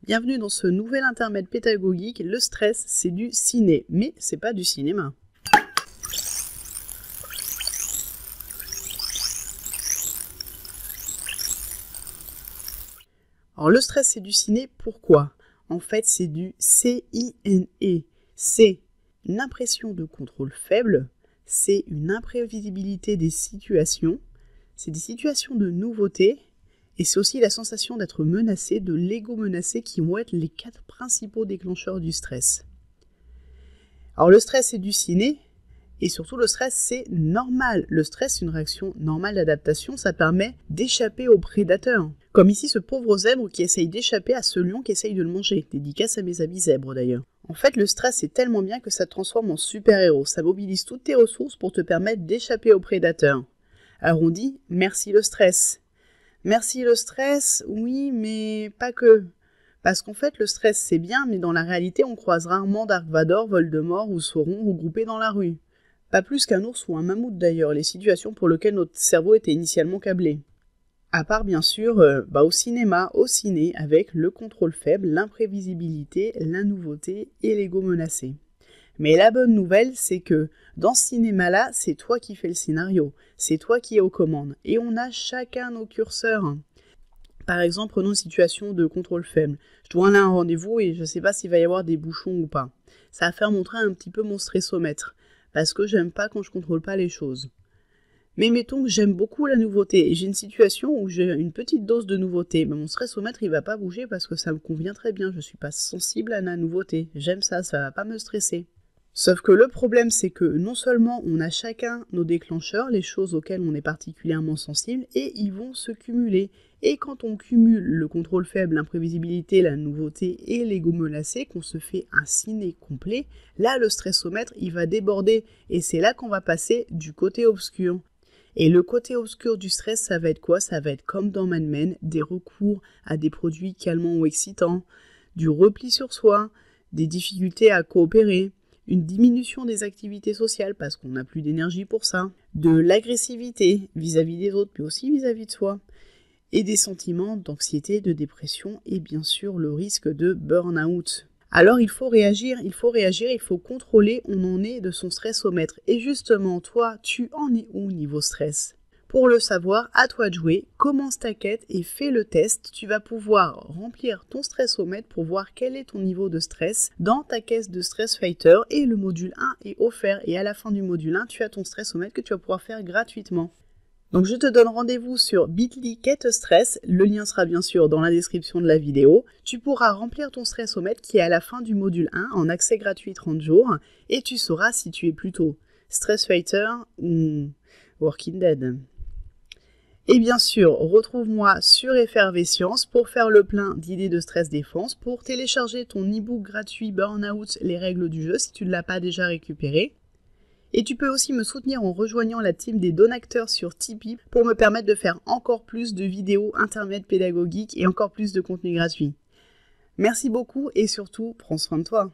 Bienvenue dans ce nouvel intermède pédagogique. Le stress, c'est du ciné, mais c'est pas du cinéma. Alors le stress, c'est du ciné, pourquoi? En fait, c'est du CINE. C'est une impression de contrôle faible, c'est une imprévisibilité des situations, c'est des situations de nouveauté, et c'est aussi la sensation d'être menacé, de l'ego menacé qui vont être les 4 principaux déclencheurs du stress. Alors le stress c'est du ciné, et surtout le stress c'est normal. Le stress c'est une réaction normale d'adaptation, ça permet d'échapper aux prédateurs. Comme ici ce pauvre zèbre qui essaye d'échapper à ce lion qui essaye de le manger. Dédicace à mes amis zèbres d'ailleurs. En fait le stress c'est tellement bien que ça te transforme en super-héros, ça mobilise toutes tes ressources pour te permettre d'échapper aux prédateurs. Alors on dit merci le stress. Merci le stress, oui, mais pas que. Parce qu'en fait, le stress, c'est bien, mais dans la réalité, on croise rarement Dark Vador, Voldemort ou Sauron regroupés dans la rue. Pas plus qu'un ours ou un mammouth d'ailleurs, les situations pour lesquelles notre cerveau était initialement câblé. À part bien sûr, au cinéma, au ciné, avec le contrôle faible, l'imprévisibilité, la nouveauté et l'ego menacé. Mais la bonne nouvelle, c'est que dans ce cinéma-là, c'est toi qui fais le scénario, c'est toi qui es aux commandes, et on a chacun nos curseurs. Par exemple, prenons une situation de contrôle faible. Je dois aller à un rendez-vous et je ne sais pas s'il va y avoir des bouchons ou pas. Ça va faire montrer un petit peu mon stressomètre, parce que j'aime pas quand je contrôle pas les choses. Mais mettons que j'aime beaucoup la nouveauté, et j'ai une situation où j'ai une petite dose de nouveauté, mais mon stressomètre il va pas bouger parce que ça me convient très bien, je suis pas sensible à la nouveauté, j'aime ça va pas me stresser. Sauf que le problème, c'est que non seulement on a chacun nos déclencheurs, les choses auxquelles on est particulièrement sensible, et ils vont se cumuler. Et quand on cumule le contrôle faible, l'imprévisibilité, la nouveauté et l'ego menacé, qu'on se fait un ciné complet, là le stressomètre, il va déborder. Et c'est là qu'on va passer du côté obscur. Et le côté obscur du stress, ça va être quoi? Ça va être comme dans Mad Men, des recours à des produits calmants ou excitants, du repli sur soi, des difficultés à coopérer, une diminution des activités sociales parce qu'on n'a plus d'énergie pour ça, de l'agressivité vis-à-vis des autres, mais aussi vis-à-vis de soi, et des sentiments d'anxiété, de dépression et bien sûr le risque de burn-out. Alors il faut réagir, il faut contrôler, on en est de son stressomètre. Et justement, toi, tu en es où niveau stress ? Pour le savoir, à toi de jouer, commence ta quête et fais le test. Tu vas pouvoir remplir ton stressomètre pour voir quel est ton niveau de stress dans ta caisse de Stress Fighter et le module 1 est offert. Et à la fin du module 1, tu as ton stressomètre que tu vas pouvoir faire gratuitement. Donc je te donne rendez-vous sur bit.ly quête stress, le lien sera bien sûr dans la description de la vidéo. Tu pourras remplir ton stressomètre qui est à la fin du module 1 en accès gratuit 30 jours et tu sauras si tu es plutôt Stress Fighter ou Walking Dead. Et bien sûr, retrouve-moi sur Effervescience pour faire le plein d'idées de stress défense, pour télécharger ton e-book gratuit Burnout, les règles du jeu si tu ne l'as pas déjà récupéré. Et tu peux aussi me soutenir en rejoignant la team des donateurs sur Tipeee pour me permettre de faire encore plus de vidéos intermèdes pédagogiques et encore plus de contenu gratuit. Merci beaucoup et surtout, prends soin de toi.